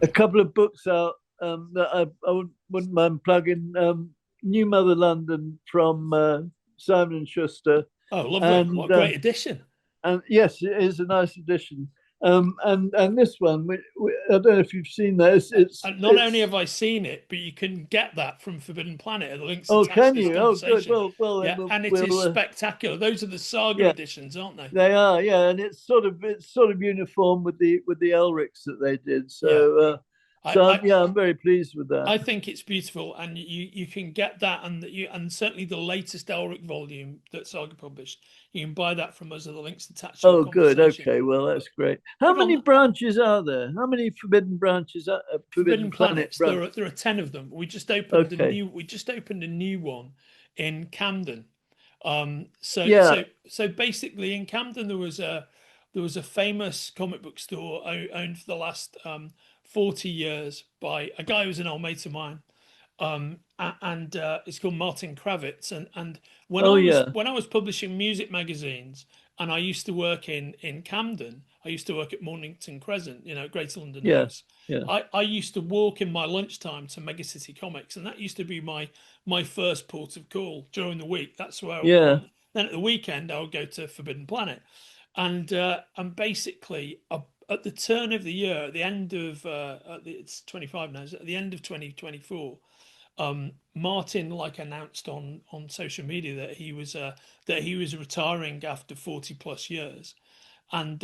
a couple of books out that I wouldn't mind plugging. New Mother London from Simon and Schuster, Oh, lovely! and What a great addition. yes, it is a nice addition. And this one, I don't know if you've seen that. And not only have I seen it, but you can get that from Forbidden Planet. The links oh, attached can to this you? Oh, good. conversation. Well, then Yeah, and it is we'll spectacular. Those are the Saga yeah, editions, aren't they? they are. Yeah, and it's sort of uniform with the Elrics that they did. Yeah. I, So I yeah, I'm very pleased with that. I think it's beautiful, and you can get that, and certainly the latest Elric volume that Saga published. You can buy that from us. Are the links attached to our Oh, good. conversation. Okay. Well, But that's great. How but many on branches are there? How many forbidden branches? Forbidden Forbidden Planet Planets, branch? there are 10 of them. Okay. We just opened a new one in Camden. Yeah. So basically in Camden there was a famous comic book store owned for the last 40 years by a guy who was an old mate of mine. And It's called Martin Kravitz. And Oh, yeah. when I was publishing music magazines, and I used to work in Camden, I used to work at Mornington Crescent, Greater London Yeah. House. Yeah. I used to walk in my lunchtime to Megacity Comics, and that used to be my first port of call during the week. That's where, Yeah. and then at the weekend I would go to Forbidden Planet, and basically at the turn of the year, at the end of it's 25 now, so at the end of 2024, Martin announced on social media that he was retiring after 40 plus years, and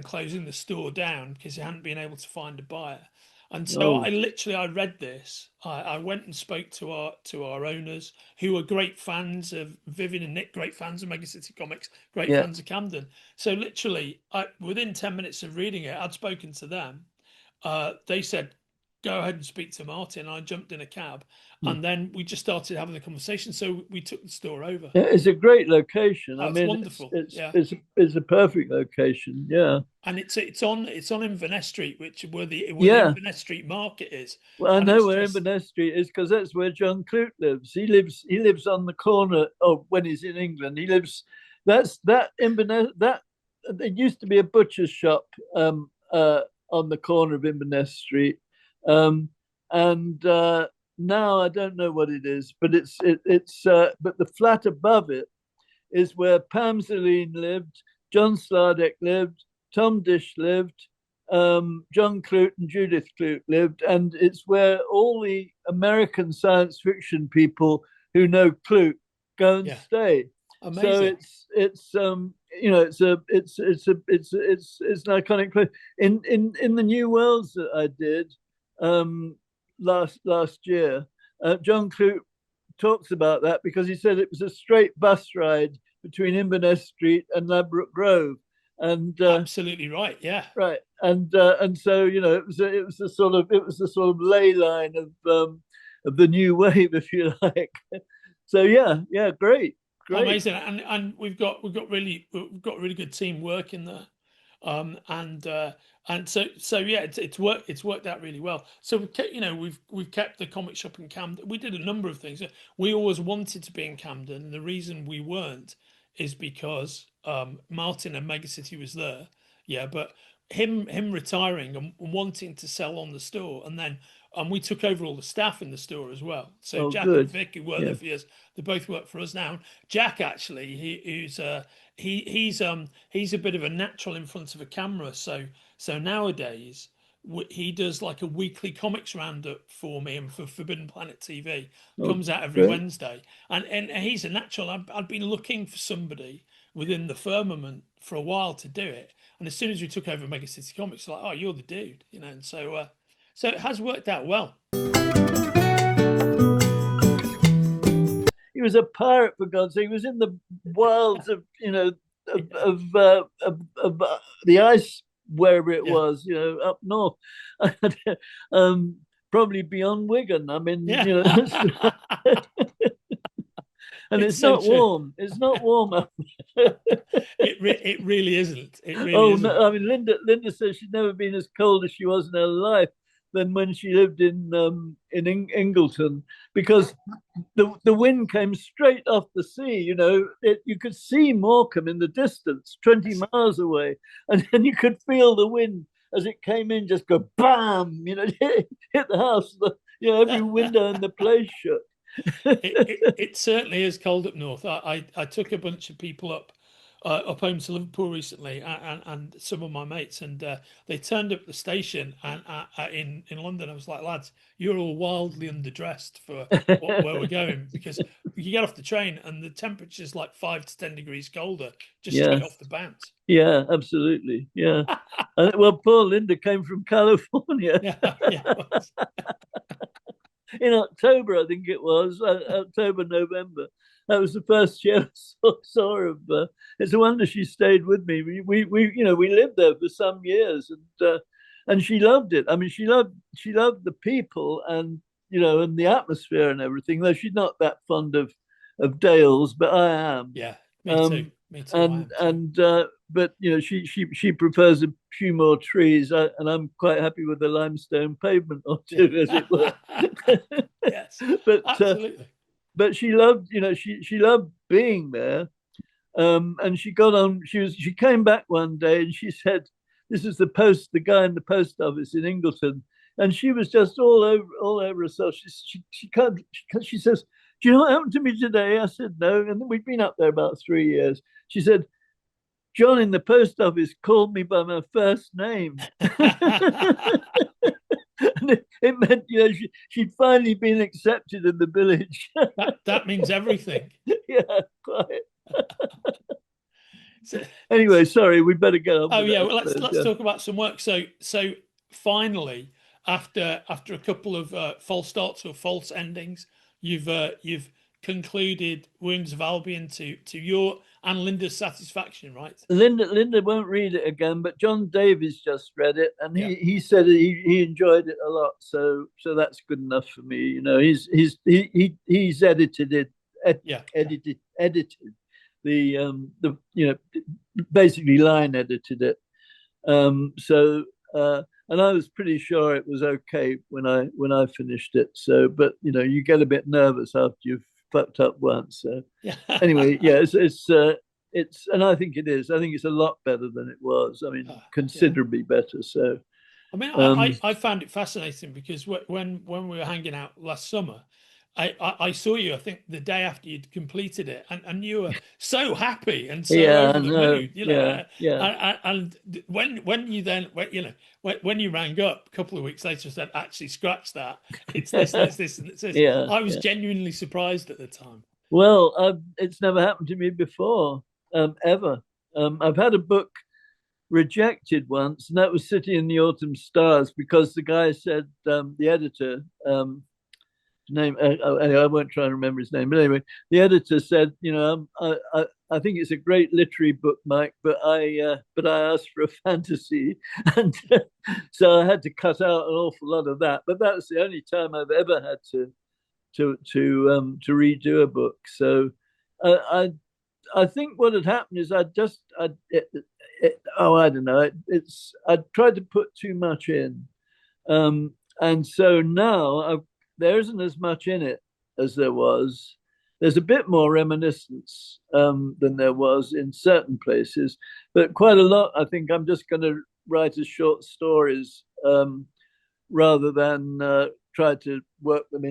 closing the store down because he hadn't been able to find a buyer. And so Oh, I read this. I went and spoke to our owners, who are great fans of Vivian and Nick, great fans of Mega City Comics, great yeah. fans of Camden. So literally, within 10 minutes of reading it, I'd spoken to them. They said, "Go ahead and speak to Martin." I jumped in a cab, Hmm. and then we just started having the conversation. So we took the store over. Yeah, it's a great location. I That's mean, wonderful. Yeah. it's a perfect location. Yeah. And it's on Inverness Street, which where the Yeah. Inverness Street Market is, Well, I and know it's where just Inverness Street is because that's where John Clute lives. He lives on the corner. Oh, when he's in England, he lives. That's that Inverness. That there used to be a butcher's shop on the corner of Inverness Street, um, and now I don't know what it is, but it's but the flat above it is where Pam Celine lived, John Slardek lived, Tom Dish lived, John Clute and Judith Clute lived, and it's where all the American science fiction people who know Clute go and yeah, stay. So amazing. it's an iconic place. In the New Worlds that I did last year, John Clute talks about that because he said it was a straight bus ride between Inverness Street and Ladbroke Grove, and Absolutely right. Yeah. right, and so it was the sort of ley line of the new wave, if you like. So yeah, yeah, great. Amazing. And we've got really good team working there. Um, and uh, and so yeah, it's worked out really well. So we've kept the comic shop in Camden. We did a number of things. We always wanted to be in Camden, and the reason we weren't is because Martin and Megacity was there. Yeah, but him retiring and wanting to sell on the store, and then we took over all the staff in the store as well. So Oh, Jack and good. Vic, who worked there Yeah. for years, they both work for us now. Jack actually, he's a bit of a natural in front of a camera. So nowadays he does like a weekly comics roundup for me and for Forbidden Planet TV. Oh, Comes out every great. Wednesday, and he's a natural. I'd been looking for somebody within the firmament for a while to do it, and as soon as we took over Mega City Comics, like, oh, you're the dude, And so it has worked out well. He was a pirate, for God's sake. He was in the wilds of the ice, wherever it Yeah, was, up north, probably beyond Wigan. I mean, yeah. and It's it's so not true. warm. It's not warm up. It really isn't. It really Oh isn't. no! I mean, Linda says she's never been as cold as she was in her life than when she lived in Ingleton, because the wind came straight off the sea. You could see Morecambe in the distance, 20 miles away, and then you could feel the wind as it came in, just go bam, hit the house, every window in the place shut. It certainly is cold up north. I took a bunch of people up home to Liverpool recently, and some of my mates, and they turned up the station and in London. I was like, lads, you're all wildly underdressed for where we're going, because you get off the train and the temperature's like 5 to 10 degrees colder just straight off the bounce. Yeah, absolutely. Yeah. Well, poor Linda came from California. Yeah. In October, I think it was, October, November. That was the first she ever saw of. It's a wonder she stayed with me. We lived there for some years, and she loved it. I mean, she loved the people, and and the atmosphere and everything. Though she's not that fond of Dales, but I am. Yeah, me too. Me too. But she prefers a few more trees, and I'm quite happy with the limestone pavement or two, as it were. Yes, but absolutely. But she loved, she loved being there, and she got on. She came back one day and she said, "This is the guy in the post office in Ingleton," and she was just all over herself. She says, "Do you know what happened to me today?" I said, "No," and we'd been up there about 3 years. She said, "John in the post office called me by my first name." And it meant, she'd finally been accepted in the village. That means everything. Yeah, quite. Anyway, sorry, we better get on. Oh yeah, well, let's talk about some work. So finally, after a couple of false starts or false endings, you've concluded Wounds of Albion to your and Linda's satisfaction, right? Linda won't read it again, but John Davies just read it, and he said he enjoyed it a lot. So that's good enough for me. He's edited it, edited the basically line edited it. And I was pretty sure it was okay when I finished it. So, but you get a bit nervous after you've fucked up once. So anyway, yeah, it's and I think it is. I think it's a lot better than it was. I mean, considerably better. So, I mean, I found it fascinating because when we were hanging out last summer, I saw you, I think, the day after you'd completed it, and you were so happy and so over the moon, And when you then, when you rang up a couple of weeks later and said, actually, scratch that, it's this, and it's this. I was genuinely surprised at the time. Well, it's never happened to me before, ever. I've had a book rejected once, and that was City in the Autumn Stars, because the guy said, the editor, name anyway, I won't try and remember his name, but anyway, the editor said, I think it's a great literary book, Mike, but I asked for a fantasy, and so I had to cut out an awful lot of that. But that's the only time I've ever had to redo a book. So I think what had happened is I don't know, I tried to put too much in, and so now there isn't as much in it as there was. There's a bit more reminiscence than there was in certain places, but quite a lot. I think I'm just going to write as short stories rather than try to work them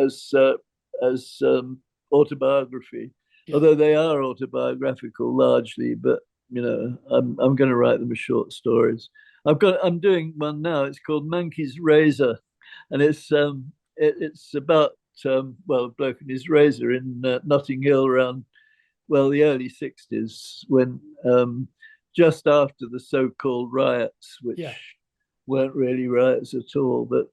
as autobiography. Yeah. Although they are autobiographical largely, but I'm going to write them as short stories. I'm doing one now. It's called Monkey's Razor. And it's about a bloke and his razor in Notting Hill around the early 60s, when just after the so-called riots, which weren't really riots at all. But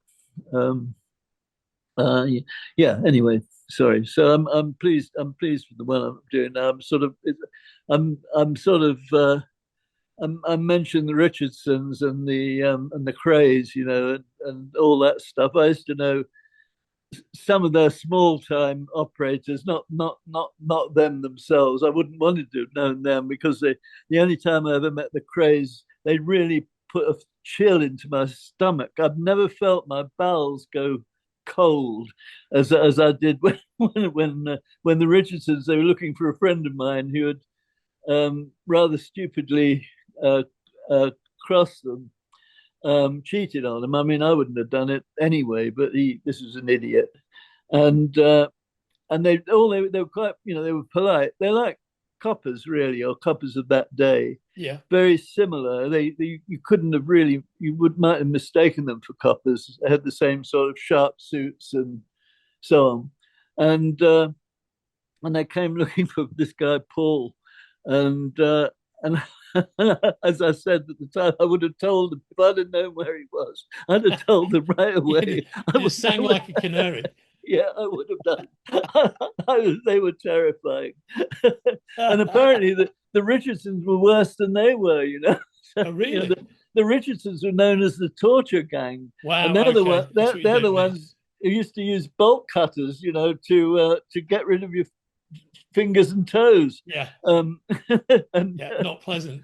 anyway, sorry. So I'm pleased. I'm pleased with the one I'm doing now. I mentioned the Richardsons and the Krays, and all that stuff. I used to know some of their small-time operators, not them themselves. I wouldn't want to have known them, because the only time I ever met the Krays, they really put a chill into my stomach. I've never felt my bowels go cold as I did when the Richardsons, they were looking for a friend of mine who had rather stupidly across them, cheated on him. I mean, I wouldn't have done it anyway, but this was an idiot. And they were quite, they were polite. They're like coppers, really, or coppers of that day. Yeah. Very similar. They you couldn't have really, might have mistaken them for coppers. They had the same sort of sharp suits and so on. And they came looking for this guy, Paul. And as I said at the time, I would have told them if I didn't know where he was. I'd have told them right away. You sang like a canary. Yeah, I would have done. They were terrifying. And apparently the Richardsons were worse than they were, Oh, really? The Richardsons were known as the torture gang. Wow. And they're the ones who used to use bolt cutters, to get rid of your fingers and toes. Yeah. And yeah, not pleasant.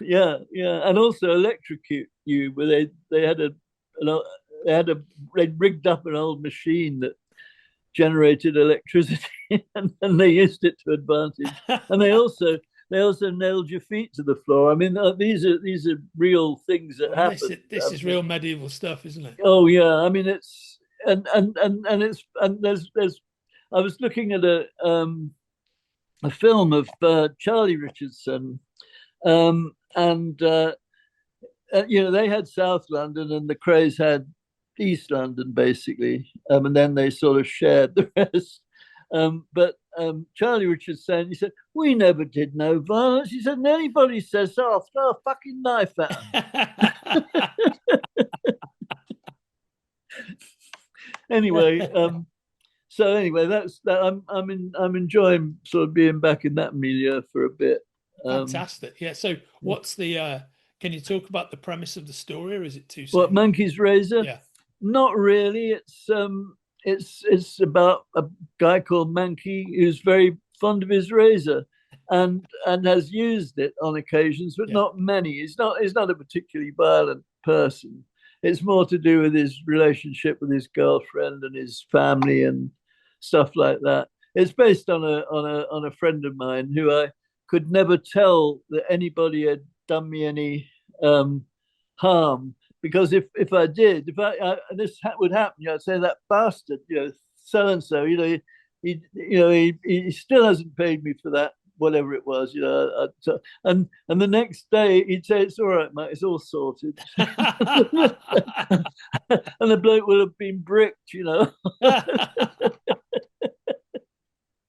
Yeah, and also electrocute you. Where they rigged up an old machine that generated electricity, and they used it to advantage. And they also nailed your feet to the floor. I mean, these are real things that happen. This is real medieval stuff, isn't it? Oh yeah, I mean it's and there's I was looking at a film of Charlie Richardson, and they had South London and the Krays had East London basically, and then they sort of shared the rest. But Charlie Richardson, he said, "We never did no violence." He said, "And anybody says so, I'll throw a fucking knife at them." Anyway, so anyway, that's that. I'm enjoying sort of being back in that milieu for a bit. Fantastic. Yeah. So, what's the? Can you talk about the premise of the story, or is it too soon? What, Monkey's Razor? Yeah. Not really. It's about a guy called Monkey who's very fond of his razor, and has used it on occasions, but not many. He's not a particularly violent person. It's more to do with his relationship with his girlfriend and his family and stuff like that. It's based on a friend of mine who I could never tell that anybody had done me any harm, because if I did, this would happen, I'd say, that bastard, so and so, he still hasn't paid me for that, whatever it was, and the next day he'd say, "It's all right, mate, it's all sorted." And the bloke will have been bricked,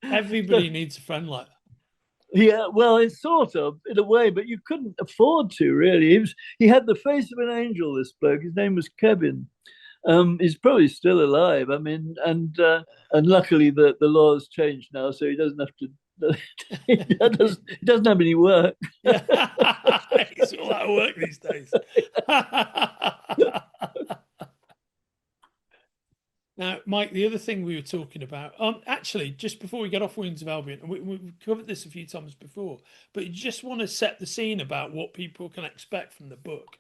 Everybody needs a friend like that. Yeah, well, it's sort of, in a way, but you couldn't afford to, really. He had the face of an angel, this bloke. His name was Kevin. He's probably still alive. I mean, and luckily the law's changed now, so he doesn't have to. He doesn't have any work. It's all out of work these days. Now, Mike, the other thing we were talking about, actually, just before we get off Wounds of Albion, and we've covered this a few times before, but you just want to set the scene about what people can expect from the book.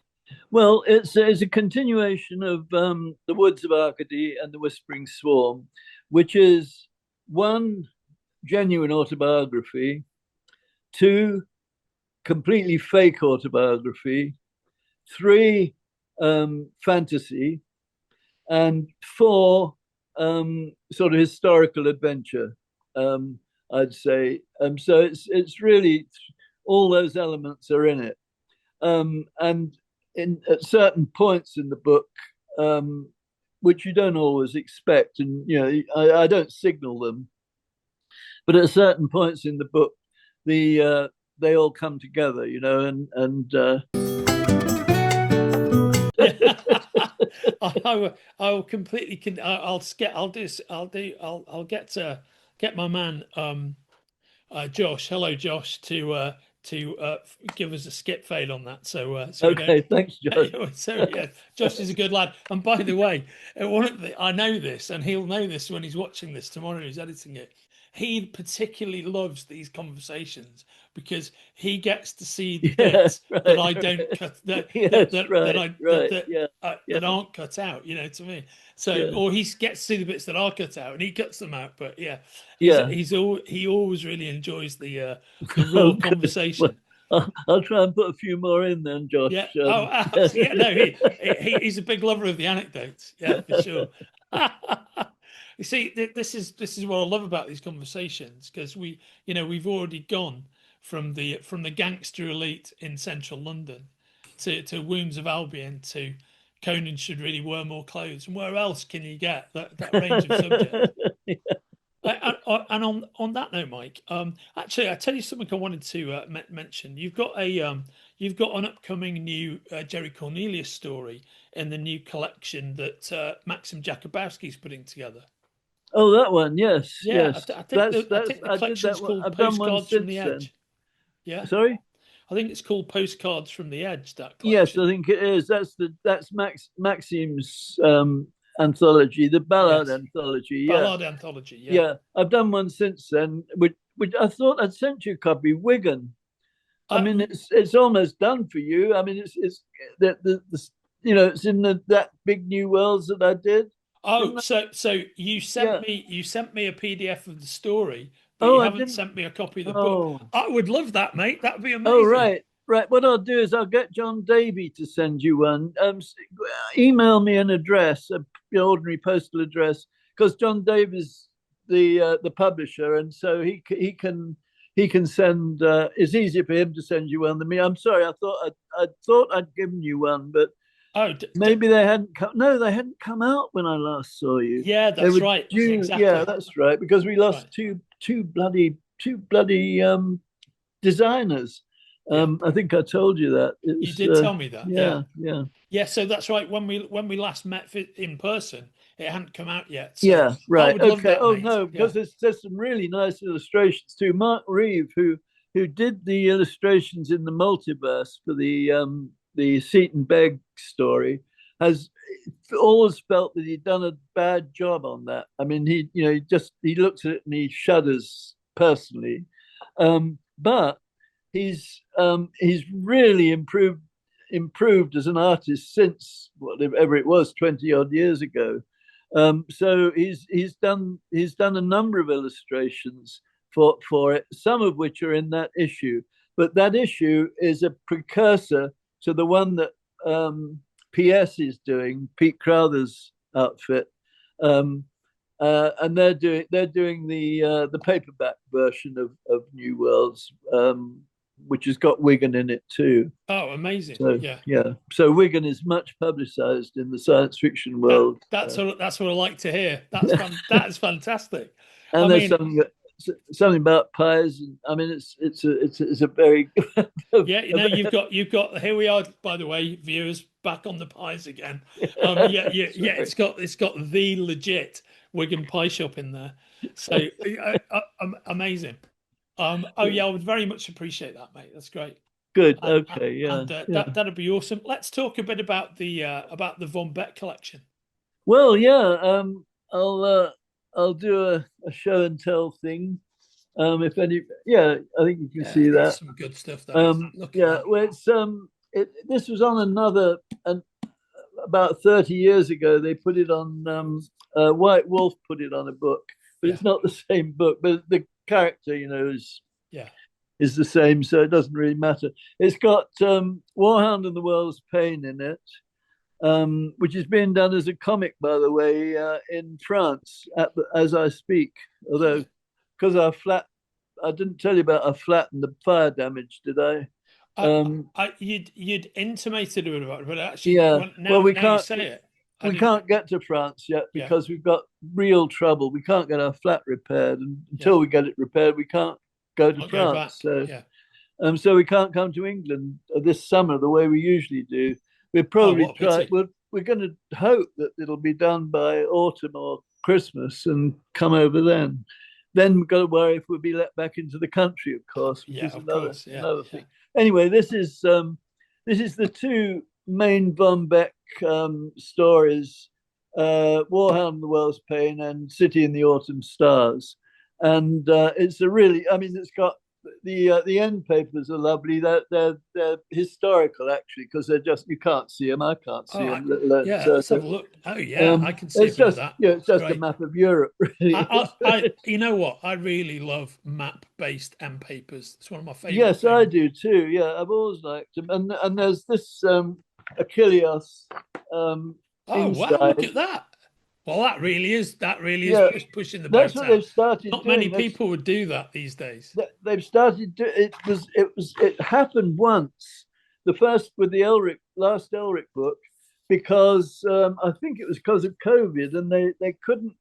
Well, it's a continuation of the Woods of Arcady and the Whispering Swarm, which is one, genuine autobiography, two, completely fake autobiography, three, fantasy, and four, sort of historical adventure, I'd say. So it's really, all those elements are in it. And at certain points in the book, which you don't always expect, and I don't signal them, but at certain points in the book, they all come together, and I will completely. I'll get my man Josh. Hello, Josh, to give us a skip fade on that. So okay, thanks, Josh. So yeah, Josh is a good lad. And by the way, I know this, and he'll know this when he's watching this tomorrow. He's editing it. He particularly loves these conversations because he gets to see the bits that I don't cut, that aren't cut out, to me. So, or he gets to see the bits that are cut out and he cuts them out. But he always really enjoys the raw conversation. I'll try and put a few more in then, Josh. Yeah. Oh, yeah. No, he's a big lover of the anecdotes. Yeah, for sure. You see, this is what I love about these conversations, because we've already gone from the gangster elite in central London to Wounds of Albion to Conan should really wear more clothes. And where else can you get that range of subject? And on that note, Mike, actually, I tell you something I wanted to mention. You've got an upcoming new Jerry Cornelius story in the new collection that Maxim Jakubowski's putting together. Oh, that one, yes, Yeah, yes. I think the collection's called I've done one Postcards from the since then. Edge. Yeah, Sorry. I think it's called Postcards from the Edge. That Yes, collection. I think it is. That's Maxim's anthology, the Ballad Yes. anthology. Yeah, Ballad anthology. Yeah. yeah. I've done one since then, which I thought I'd sent you a copy. Wigan. I mean, it's almost done for you. I mean, it's the it's in that big New Worlds that I did. Oh, so you sent me a PDF of the story, but Oh, you I haven't didn't. sent me a copy of the Oh. book. I would love that, mate. That'd be amazing. Oh, right. What I'll do is I'll get John Davy to send you one. Email me an address, an ordinary postal address, because John Davy's the publisher, and so he can send. It's easier for him to send you one than me. I'm sorry, I thought I'd given you one, but maybe they hadn't come. No, they hadn't come out when I last saw you. Yeah, that's right. Exactly. Yeah, that's right. Because we lost two bloody designers. I think I told you that. You did tell me that. Yeah. So that's right. When we last met in person, it hadn't come out yet. So yeah, right. Okay. That, no, because there's some really nice illustrations too. Mark Reeve, who did the illustrations in the multiverse for the Seton Begg story, has always felt that he'd done a bad job on that. I mean, he looks at it and he shudders personally, but he's really improved as an artist since whatever it was 20 odd years ago. So he's done a number of illustrations for it, some of which are in that issue. But that issue is a precursor to the one that PS is doing, Pete Crowther's outfit, and they're doing the paperback version of New Worlds, which has got Wigan in it too. Oh, amazing! So, yeah. So Wigan is much publicised in the science fiction world. That's what I like to hear. That's fantastic. And there's something about pies. And, I mean, it's a very yeah. You've got. Here we are. By the way, viewers, back on the pies again. Yeah. It's got the legit Wigan pie shop in there. So amazing. I would very much appreciate that, mate. That's great. Good. Okay. Yeah. That'd be awesome. Let's talk a bit about the Von Beck collection. Well, yeah. I'll do a show and tell thing. If any, I think you can see that. Some good stuff. Well, it's this was on another, about 30 years ago. They put it on. White Wolf put it on a book, but it's not the same book. But the character, is the same, so it doesn't really matter. It's got Warhound and the World's Pain in it, which is being done as a comic, by the way, in France as I speak. Although, because our flat, I didn't tell you about our flat and the fire damage, did I? You'd intimated a bit about it, but actually, we can't say it. We can't get to France yet because we've got real trouble. We can't get our flat repaired, and until we get it repaired, we can't go to France. So we can't come to England this summer the way we usually do. We'll probably try. We're going to hope that it'll be done by autumn or Christmas and come over then. Then we've got to worry if we'll be let back into the country, of course, which is another thing. Anyway, this is the two main Von Beck stories, Warhound and the World's Pain and City in the Autumn Stars. And it's a really, I mean, it's got the end papers are lovely. They're historical actually, because they're just, you can't see them. I can't see them. Yeah, let's have a look. Oh yeah, I can see a bit of that. Yeah, it's just a map of Europe, really. You know what? I really love map-based end papers. It's one of my favorite. Yes, I do too. Yeah, I've always liked them. And there's this Achilles oh inside. wow! Look at that. Well, that really is pushing the boat. That's what they've started. Not many people would do that these days. They've started. It happened once. The first with the last Elric book, because I think it was because of COVID, and they couldn't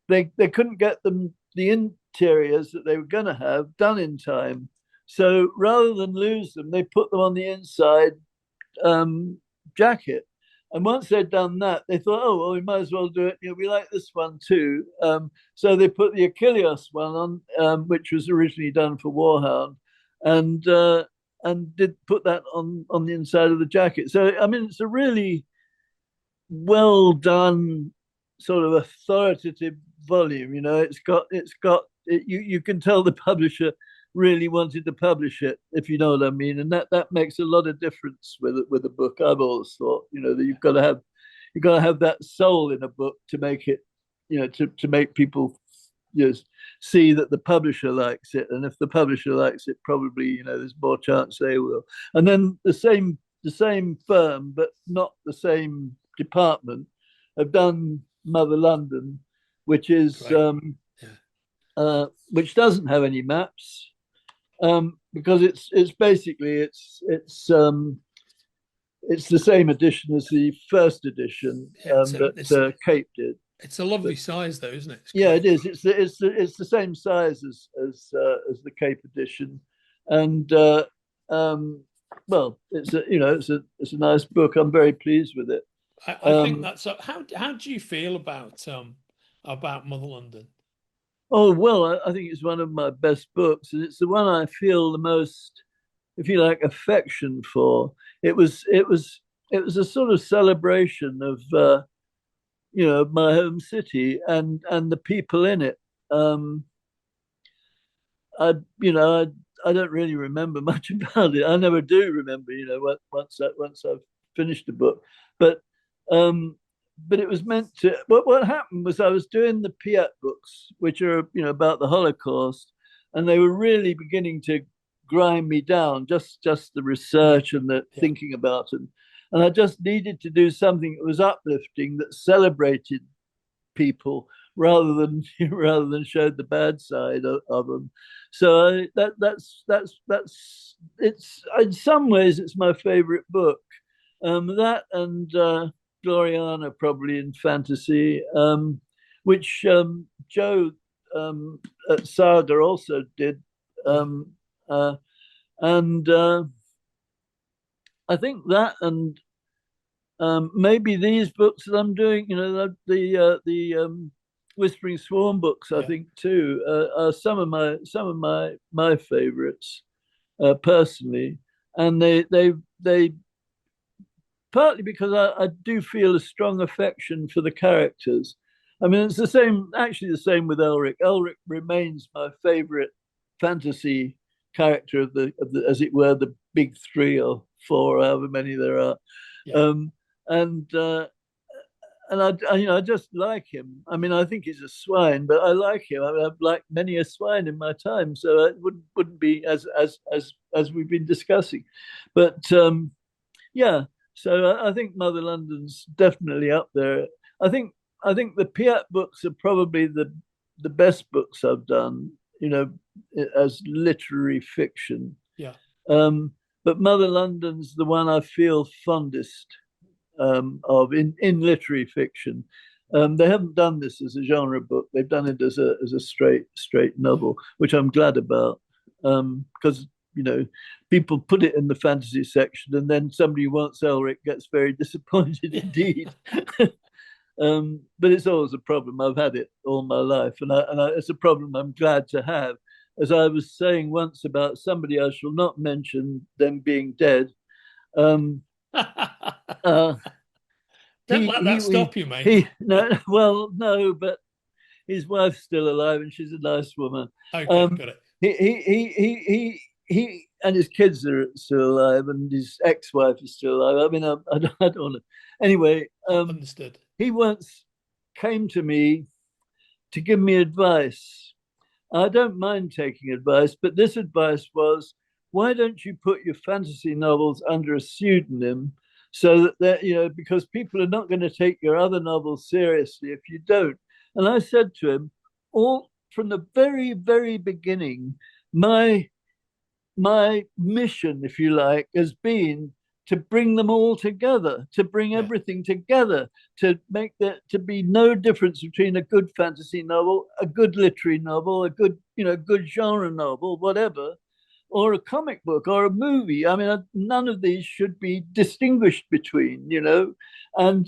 they couldn't get the interiors that they were going to have done in time. So rather than lose them, they put them on the inside jacket. And once they'd done that, they thought, oh, well, we might as well do it. We like this one too. So they put the Achilles one on, which was originally done for Warhound, and did put that on the inside of the jacket. So, I mean, it's a really well done sort of authoritative volume. You can tell the publisher really wanted to publish it, if you know what I mean, and that makes a lot of difference with a book. I've always thought, that you've got to have that soul in a book to make it, to make people see that the publisher likes it, and if the publisher likes it, probably there's more chance they will. And then the same firm, but not the same department, have done Mother London, which is which doesn't have any maps. Because it's basically the same edition as the first edition that Cape did. It's a lovely size, though, isn't it? Yeah, it is. It's the same size as the Cape edition, and well, it's a nice book. I'm very pleased with it. I think that's how do you feel about Mother London? Oh, well, I think it's one of my best books, and it's the one I feel the most, if you like, affection for. It was a sort of celebration of my home city and the people in it. I don't really remember much about it. I never do remember, once I've finished the book, but it was meant to. But what happened was I was doing the Piat books, which are about the Holocaust, and they were really beginning to grind me down. Just the research and the thinking about it, and I just needed to do something that was uplifting, that celebrated people rather than showed the bad side of them. So that's it's, in some ways, it's my favorite book. That and Gloriana, probably, in fantasy, which Joe at Saga also did, and I think that and maybe these books that I'm doing, the Whispering Swarm books, I think too, are some of my favorites personally, and they partly because I do feel a strong affection for the characters. I mean, it's the same with Elric. Elric remains my favorite fantasy character of the as it were, the big 3 or 4, however many there are. I just like him. I mean, I think he's a swine, but I like him. I mean, I've liked many a swine in my time, so it wouldn't be as we've been discussing. But so I think Mother London's definitely up there. I think the Piat books are probably the best books I've done, as literary fiction. But Mother London's the one I feel fondest of in literary fiction. They haven't done this as a genre book. They've done it as a straight novel, which I'm glad about, because people put it in the fantasy section, and then somebody who wants Elric gets very disappointed indeed. But it's always a problem. I've had it all my life, and it's a problem I'm glad to have. As I was saying once about somebody, I shall not mention them being dead. Don't let that stop you, mate. No, but his wife's still alive, and she's a nice woman. Okay, got it. he and his kids are still alive, and his ex-wife is still alive. I mean, I don't know. Anyway, Understood. he once came to me to give me advice. I don't mind taking advice, but this advice was, why don't you put your fantasy novels under a pseudonym so that, because people are not going to take your other novels seriously if you don't. And I said to him, all from the very, very beginning, my mission, if you like, has been to bring them all together, to bring everything together, to make there to be no difference between a good fantasy novel, a good literary novel, a good, good genre novel, whatever, or a comic book or a movie. I mean, none of these should be distinguished between, and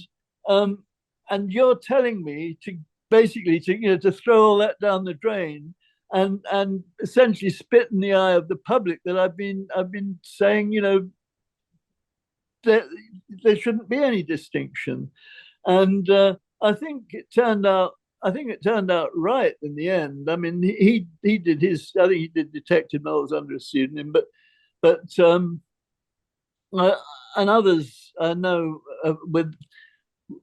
you're telling me to basically to throw all that down the drain and essentially spit in the eye of the public that I've been saying, there shouldn't be any distinction. And I think it turned out right in the end. I mean, he did his, I think he did detective novels under a pseudonym, but and others I know with,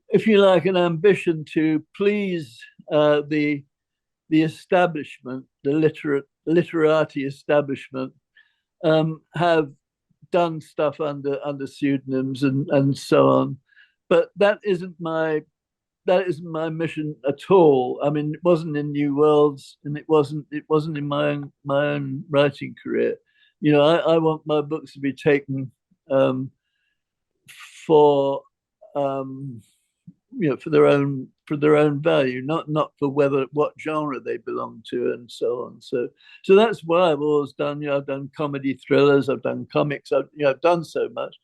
if you like, an ambition to please the establishment, the literati establishment, have done stuff under pseudonyms and so on. But that isn't my mission at all. I mean, it wasn't in New Worlds, and it wasn't in my own writing career. I want my books to be taken for for their own value, not for what genre they belong to and so on. So that's why I've always done. I've done comedy thrillers, I've done comics, I've done so much,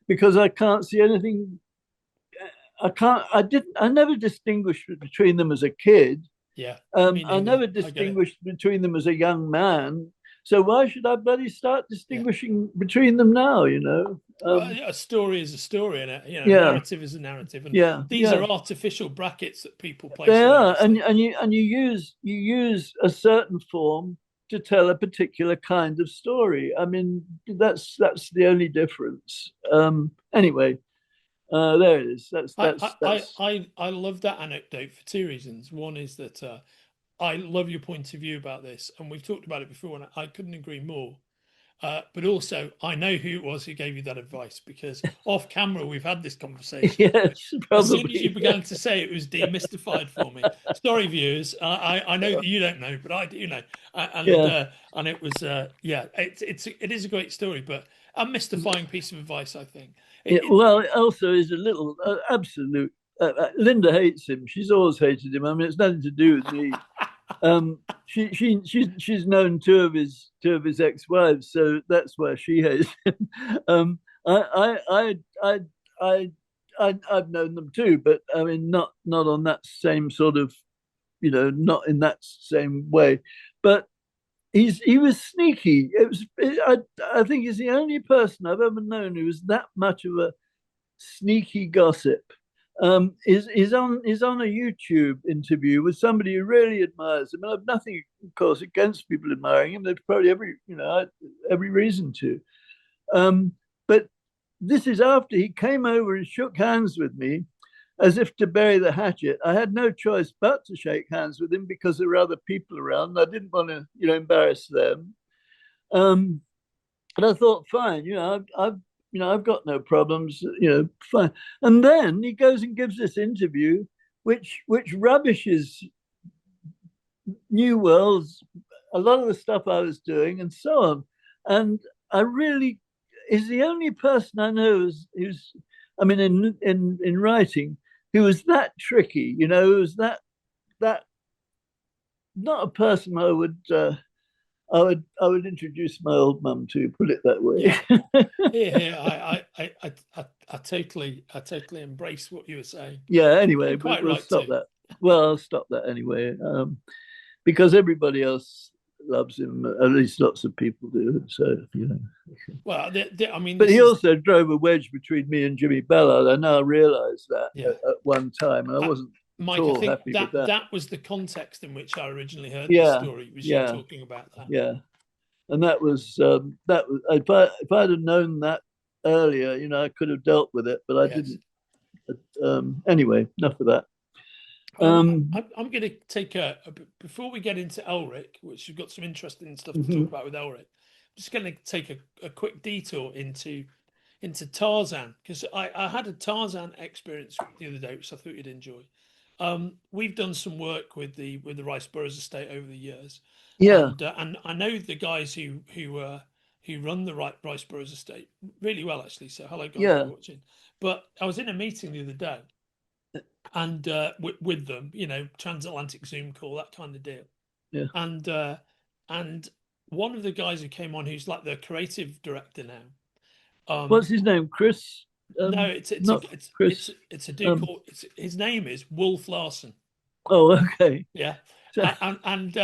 because I can't see anything. I never distinguished between them as a kid. Yeah. I never distinguished between them as a young man. So why should I bloody start distinguishing between them now? A story is a story, and a narrative is a narrative, and these are artificial brackets that people place. They are, and you use a certain form to tell a particular kind of story. I mean, that's the only difference. Anyway, there it is. I love that anecdote for two reasons. One is that I love your point of view about this, and we've talked about it before, and I couldn't agree more. But also, I know who it was who gave you that advice, because off camera we've had this conversation. Yes, probably. As soon as you began to say it, was demystified for me. Sorry, viewers. I know that you don't know, but I do know. And it was it is a great story, but a mystifying piece of advice, I think. Well, it also is a little absolute. Linda hates him. She's always hated him. I mean, it's nothing to do with me. She's known two of his ex-wives, so that's why she hates him. I've known them too, but I mean, not on that same sort of, not in that same way. But he was sneaky. I think he's the only person I've ever known who was that much of a sneaky gossip. Is on a YouTube interview with somebody who really admires him. And I've nothing, of course, against people admiring him. There's probably every reason to. But this is after he came over and shook hands with me, as if to bury the hatchet. I had no choice but to shake hands with him because there were other people around. I didn't want to, embarrass them. And I thought, fine, I've got no problems, fine. And then he goes and gives this interview, which rubbishes New Worlds, a lot of the stuff I was doing, and so on. And I really is the only person I know who's I mean, in writing, who was that tricky, who was that not a person I would introduce my old mum to, put it that way. I totally embrace what you were saying. Yeah. Anyway, but we'll stop that. Well, I'll stop that anyway, because everybody else loves him. At least lots of people do. So Well, I mean, but he also drove a wedge between me and Jimmy Ballard. I now realise that at one time, and I wasn't. Mike, I think that was the context in which I originally heard the story. Was you talking about that? Yeah. and that was if I'd have known that earlier, you know, I could have dealt with it, but I didn't. But, anyway, enough of that. I'm going to take before we get into Elric, which we've got some interesting stuff to talk about with Elric. I'm just going to take a quick detour into Tarzan, because I had a Tarzan experience the other day, which I thought you'd enjoy. We've done some work with the Rice Burroughs estate over the years, and I know the guys who run the Rice Burroughs estate really well, actually. So hello, guys, if you're watching. But I was in a meeting the other day, and with them, you know, transatlantic Zoom call, that kind of deal. Yeah. And one of the guys who came on, who's like the creative director now. What's his name? Chris? No, it's Chris. It's a dude called. His name is Wolf Larson. Oh, okay. Yeah. And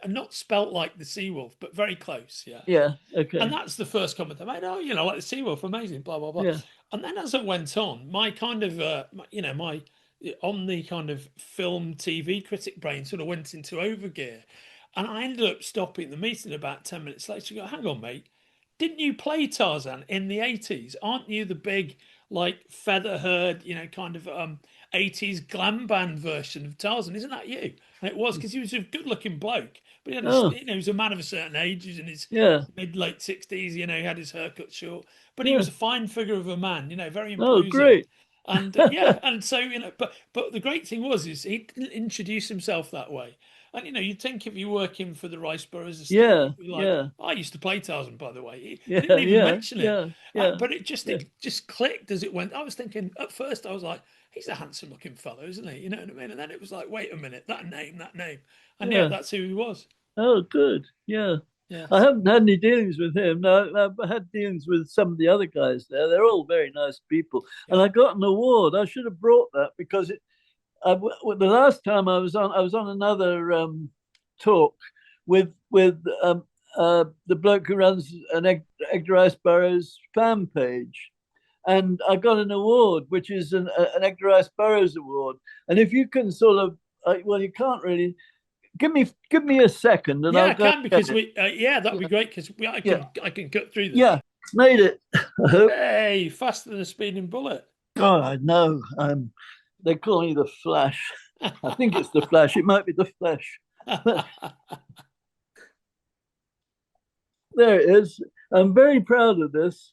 not spelt like the sea wolf, but very close. Yeah. Yeah. Okay. And that's the first comment I made. Oh, you know, like the sea wolf, amazing, blah blah blah. Yeah. And then as it went on, my kind of my on the kind of film TV critic brain sort of went into overgear, and I ended up stopping the meeting about 10 minutes later to go, hang on, mate, didn't you play Tarzan in the 80s? Aren't you the big like feather herd, you know, kind of 80s glam band version of Tarzan? Isn't that you? And it was, because he was a good looking bloke, but he had you know, he was a man of a certain age. He was in his mid late 60s, you know, he had his haircut short, but he was a fine figure of a man, you know, very imposing. Oh, great. And and so, you know, but the great thing is he didn't introduce himself that way. And you know, you'd think if you're working for the Rice Burroughs estate, I used to play Tarzan, by the way. He didn't even mention it. But it just clicked as it went. I was thinking at first, I was like, he's a handsome looking fellow, isn't he? You know what I mean? And then it was like, wait a minute, that name. And that's who he was. Oh, good. Yeah. Yeah. I haven't had any dealings with him. No, I've had dealings with some of the other guys there. They're all very nice people. Yeah. And I got an award. I should have brought that, because the last time I was on another talk with the bloke who runs an Edgar Rice Burroughs fan page, and I got an award, which is an Edgar Rice Burroughs award. And if you can sort of, well, you can't really. Give me a second, and I can, because that'd be great, because I can cut through this. Yeah, made it. Hey, faster than a speeding bullet. God, I know. They call me the Flash. I think it's the Flash. It might be the Flash. There it is. I'm very proud of this.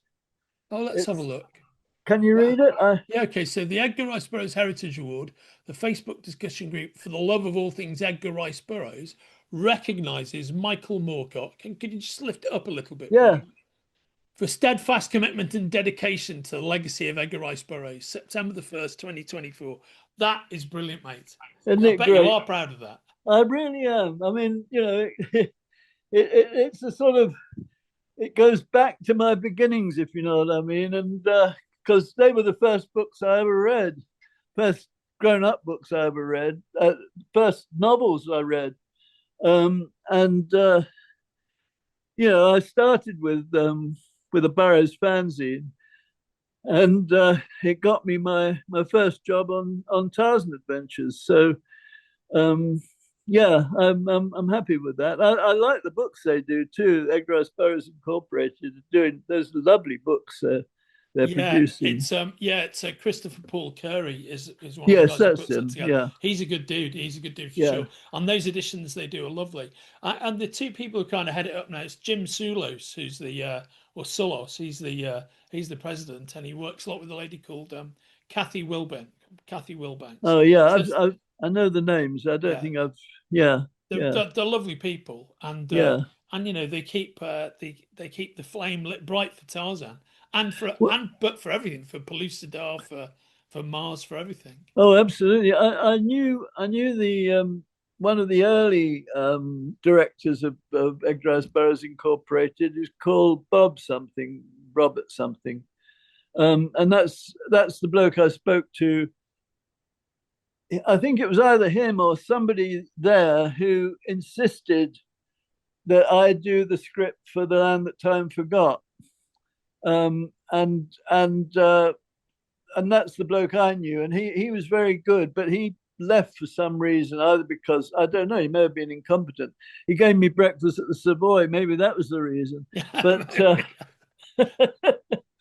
Oh, let's have a look. Can you read it? Yeah, okay. So the Edgar Rice Burroughs Heritage Award, the Facebook discussion group for the love of all things Edgar Rice Burroughs, recognises Michael Moorcock. And could you just lift it up a little bit? Yeah. For steadfast commitment and dedication to the legacy of Edgar Rice Burroughs, September the 1st, 2024. That is brilliant, mate. Isn't it great? You are proud of that. I really am. I mean, you know, it's a sort of, it goes back to my beginnings, if you know what I mean. And because they were the first books I ever read, first grown-up books I ever read, first novels I read. You know, I started with a Burroughs fanzine, and it got me my first job on Tarzan adventures. So yeah, I'm happy with that. I like the books they do too. Edgar Rice Burroughs Incorporated are doing those lovely books they're producing. It's Christopher Paul Curry is one yes, of the guys that's him. Yeah, he's a good dude. He's a good dude for sure. And those editions they do are lovely. And the two people who kind of head it up now, it's Jim Sulos, who's the or Sulos. He's the president, and he works a lot with a lady called Kathy Wilbanks. Oh yeah, so, I know the names. I don't think I've. Yeah, they're lovely people, and you know, they keep the flame lit bright for Tarzan, and for everything, for Pellucidar, for Mars, for everything. Oh, absolutely. I knew the one of the early directors of Edgar Rice Burroughs Incorporated is called Robert something, and that's the bloke I spoke to. I think it was either him or somebody there who insisted that I do the script for The Land That Time Forgot, and that's the bloke I knew, and he was very good, but he left for some reason, either because, I don't know, he may have been incompetent. He gave me breakfast at the Savoy. Maybe that was the reason. But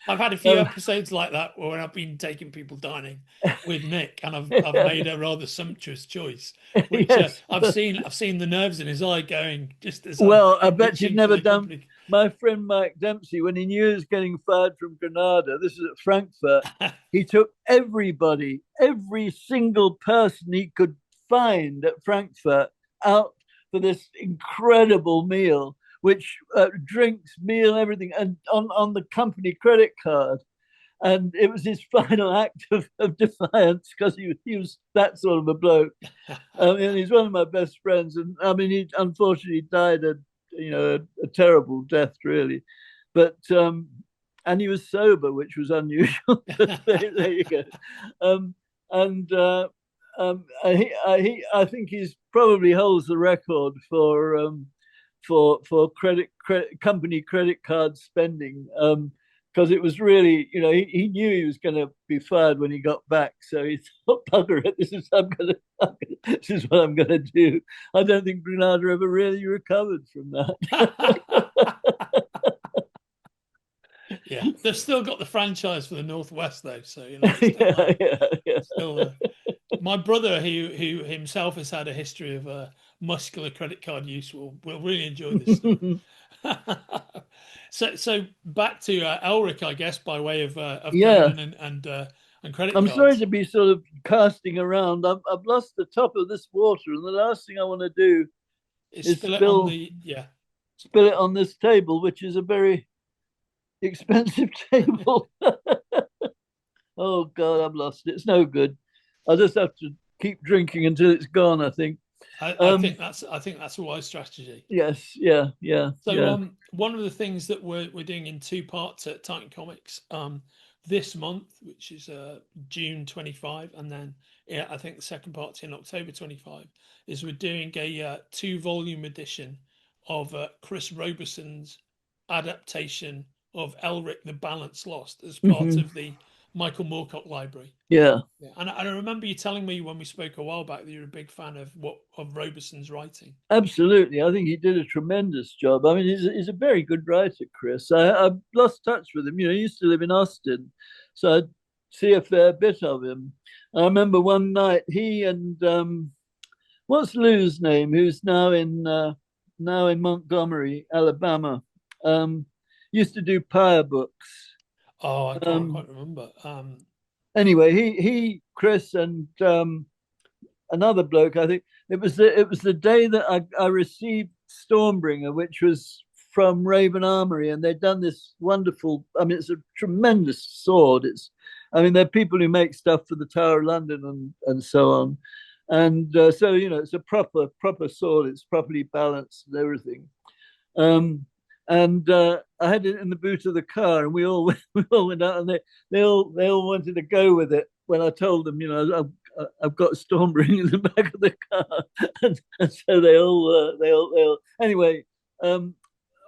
I've had a few episodes like that where I've been taking people dining with Nick, and I've made a rather sumptuous choice, which yes. I've seen the nerves in his eye going just as well. I bet you've never done. Company. My friend Mike Dempsey, when he knew he was getting fired from Granada, this is at Frankfurt, he took everybody, every single person he could find at Frankfurt out for this incredible meal, which drinks, meal, everything, and on the company credit card. And it was his final act of defiance, because he was that sort of a bloke. And he's one of my best friends. And I mean, he unfortunately died a terrible death, really. But and he was sober, which was unusual. There you go. I think he's probably holds the record for company credit card spending, because it was really, he knew he was going to be fired when he got back, so he thought, bugger it, this is what I'm going to do. I don't think Granada ever really recovered from that. Yeah, they've still got the franchise for the Northwest, though, so yeah. Still, my brother, who himself has had a history of muscular credit card use, will really enjoy this story. So back to Elric, I guess, by way of and credit I'm cards. sorry to be sort of casting around. I've lost the top of this water, and the last thing I want to do is spill it on this table, which is a very expensive table. Oh God, I've lost it. It's no good. I'll just have to keep drinking until it's gone, I think. I think that's a wise strategy. Yes, yeah. So one of the things that we're doing in 2 parts at Titan Comics this month, which is June 25, and then I think the second part's in October 25, is we're doing a 2-volume edition of Chris Roberson's adaptation of Elric the Balance Lost as part of the Michael Moorcock library. Yeah. And I remember you telling me when we spoke a while back that you're a big fan of Roberson's writing. Absolutely. I think he did a tremendous job. I mean, he's a very good writer, Chris. I've lost touch with him. He used to live in Austin, so I'd see a fair bit of him. I remember one night he and what's Lou's name, who's now in Montgomery, Alabama, used to do Pyre books. Oh, I can't quite remember. Anyway, he, Chris, and another bloke, I think it was the day that I received Stormbringer, which was from Raven Armory, and they'd done this wonderful. I mean, it's a tremendous sword. They're people who make stuff for the Tower of London and so on, and so it's a proper sword. It's properly balanced and everything. And I had it in the boot of the car, and we all went out, and they all wanted to go with it when I told them, I've got Stormbringer in the back of the car, and so they all anyway.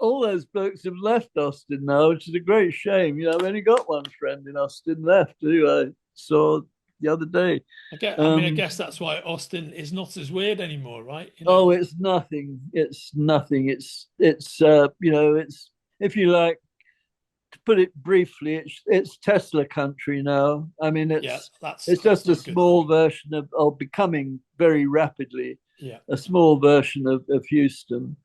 All those blokes have left Austin now, which is a great shame. I've only got one friend in Austin left, who I saw the other day. I guess that's why Austin is not as weird anymore, right? Oh, it's nothing. It's nothing. It's if you like to put it briefly, it's Tesla country now. I mean, it's just a small version of becoming very rapidly a small version of Houston.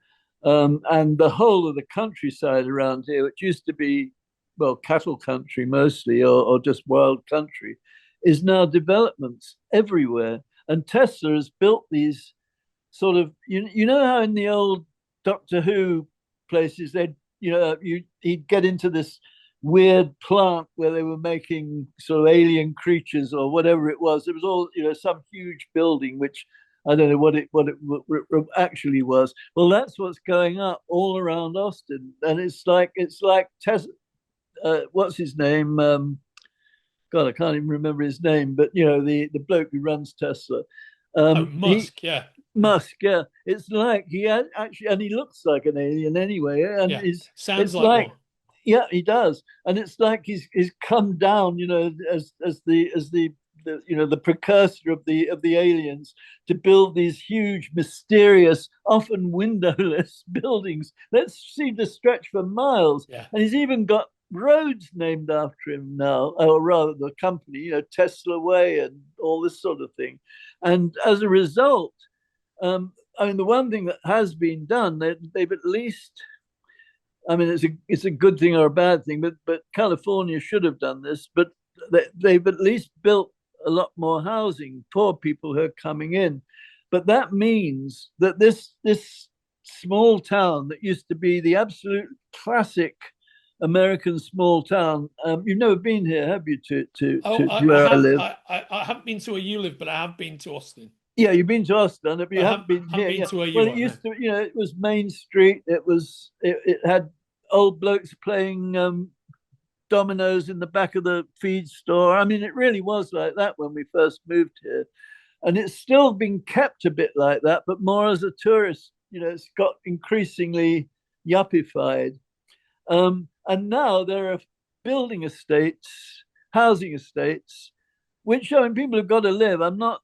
And the whole of the countryside around here, which used to be, cattle country mostly, or just wild country, is now developments everywhere. And Tesla has built these sort of, how in the old Doctor Who places, he'd get into this weird plant where they were making sort of alien creatures or whatever it was. It was all, some huge building, which I don't know what it actually was. Well, that's what's going up all around Austin, and it's like Tesla. What's his name? God, I can't even remember his name, but the bloke who runs Tesla. Musk, Musk, yeah. It's like he actually, and he looks like an alien anyway. And sounds like one. Yeah, he does, and it's like he's come down, as the the precursor of the aliens, to build these huge, mysterious, often windowless buildings that seem to stretch for miles. Yeah. And he's even got roads named after him now, or rather the company, Tesla Way and all this sort of thing. And as a result, I mean, the one thing that has been done, they've at least, I mean, it's a good thing or a bad thing, but California should have done this, but they've at least built a lot more housing for people who are coming in. But that means that this small town that used to be the absolute classic American small town, you've never been here, have you, to where I live? I haven't been to where you live, but I have been to Austin. Yeah, you've been to Austin, but you haven't been here. Been to where you well, are, it used to, it was Main Street. It had old blokes playing dominoes in the back of the feed store. I mean, it really was like that when we first moved here. And it's still been kept a bit like that, but more as a tourist. It's got increasingly yuppified. And now there are building estates, housing estates, which, I mean, people have got to live. I'm not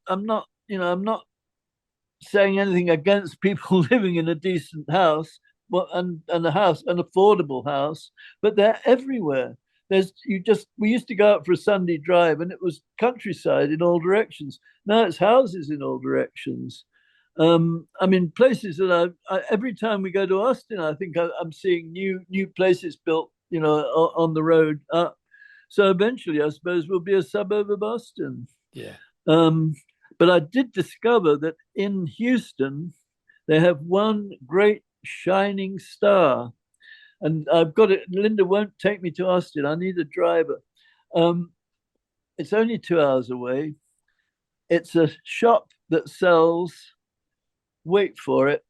saying anything against people living in a decent house, and an affordable house, but they're everywhere. We used to go out for a Sunday drive, and it was countryside in all directions. Now it's houses in all directions. I mean, places that every time we go to Austin, I think I'm seeing new places built, on the road up. So eventually, I suppose, we'll be a suburb of Austin. Yeah. But I did discover that in Houston, they have one great shining star. And I've got it. Linda won't take me to Austin. I need a driver. It's only 2 hours away. It's a shop that sells, wait for it,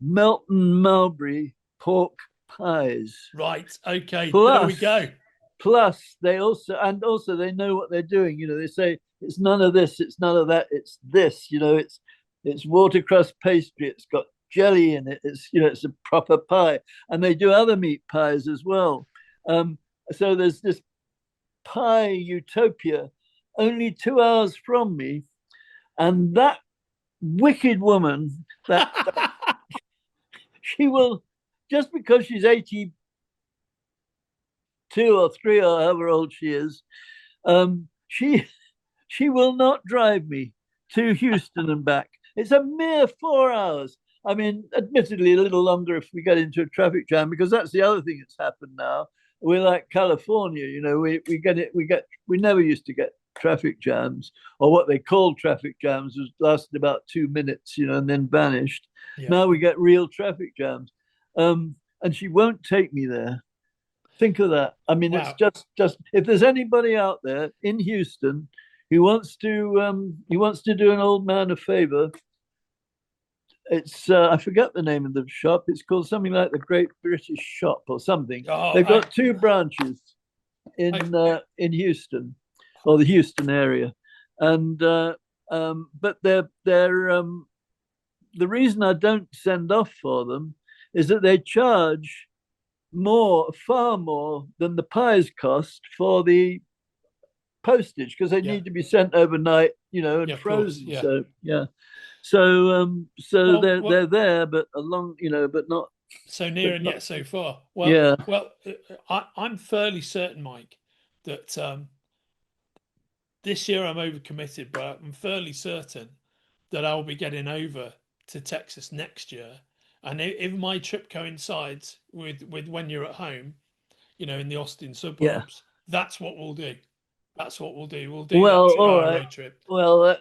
Melton Mulberry pork pies. Right. Okay. There we go. Plus, they also they know what they're doing. They say it's none of this, it's none of that, it's this. It's watercress pastry. It's got jelly in it. It's a proper pie, and they do other meat pies as well. So there's this pie utopia only 2 hours from me, and that wicked woman, that she will, just because she's 82 or 3 or however old she is, she will not drive me to Houston and back. It's a mere 4 hours. I mean, admittedly, a little longer if we get into a traffic jam, because that's the other thing that's happened now. We're like California, we never used to get traffic jams, or what they called traffic jams, was lasted about 2 minutes, and then vanished. Yeah. Now we get real traffic jams. And she won't take me there. Think of that. I mean, wow. It's just if there's anybody out there in Houston who wants to do an old man a favor, it's I forget the name of the shop. It's called something like the Great British Shop or something. They've got 2 branches in Houston, or the Houston area, and but they're the reason I don't send off for them is that they charge far more than the pies cost for the postage, because they need to be sent overnight, and frozen. Yeah. So yeah. So they're there, but along, but not so near and yet so far. Well, yeah. Well, I'm fairly certain, Mike, that this year I'm overcommitted, but I'm fairly certain that I'll be getting over to Texas next year. And if my trip coincides with when you're at home, in the Austin suburbs, that's what we'll do. That's what we'll do. We'll do that road trip. Well,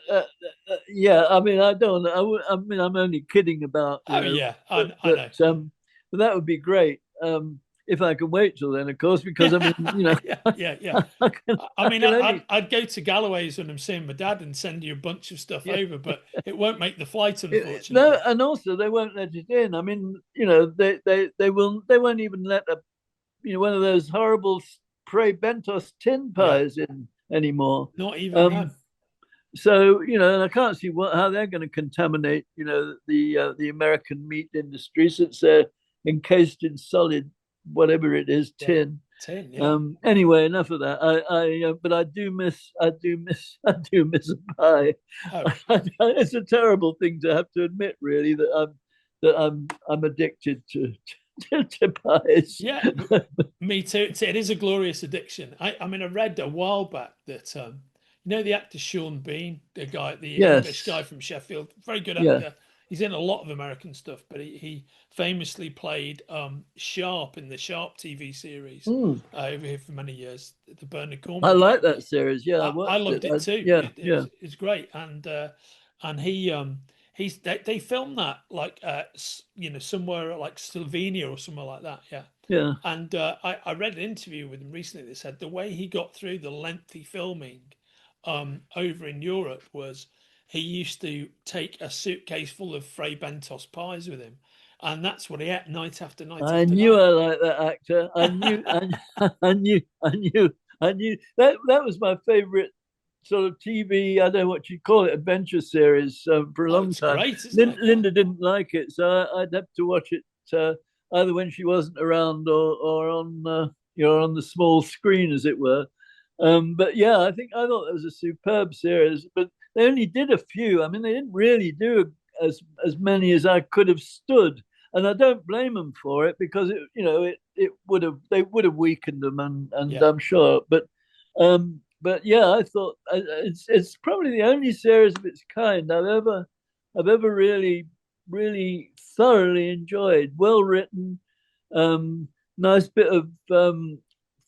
yeah. I mean, I mean, I'm only kidding about. Yeah, I know. But that would be great. If I can wait till then, of course, because I mean, yeah. I'd go to Galloway's when I'm seeing my dad and send you a bunch of stuff over, but it won't make the flight, unfortunately. No, and also they won't let it in. I mean, they won't even let one of those horrible Frey Bentos tin pies in anymore. Not even so and I can't see how they're going to contaminate the American meat industry, since they're encased in solid whatever it is, tin. Tin, yeah. Anyway, enough of that. But I do miss I do miss a pie. Oh, It's a terrible thing to have to admit, really, that I'm addicted to pies. yeah, me too. It is a glorious addiction. I mean, I read a while back that you know the actor Sean Bean, the English guy Yes, from Sheffield, very good yeah, actor. He's in a lot of American stuff, but he famously played Sharpe in the Sharpe TV series mm. over here for many years, the Bernard I Cornwell like that character. series. Yeah, I I watched it. loved it too. Yeah, yeah, It's great, and they filmed that like you know, somewhere like Slovenia or somewhere like that. Yeah. yeah. And I read an interview with him recently that said the way he got through the lengthy filming over in Europe was he used to take a suitcase full of Frey Bentos pies with him, and that's what he ate night after night I after knew night. I liked that actor. I knew, I knew that was my favorite sort of TV. I don't know what you call it, adventure series for a Oh, long it's time. great, isn't it? Yeah. Linda didn't like it, so I'd have to watch it either when she wasn't around or on on the small screen, as it were. But yeah, I thought it was a superb series, but they only did a few. I mean, they didn't really do as many as I could have stood, and I don't blame them for it because it would have they would have weakened them, and Yeah. I'm sure. But yeah, I thought it's probably the only series of its kind I've ever really thoroughly enjoyed. Well written, nice bit of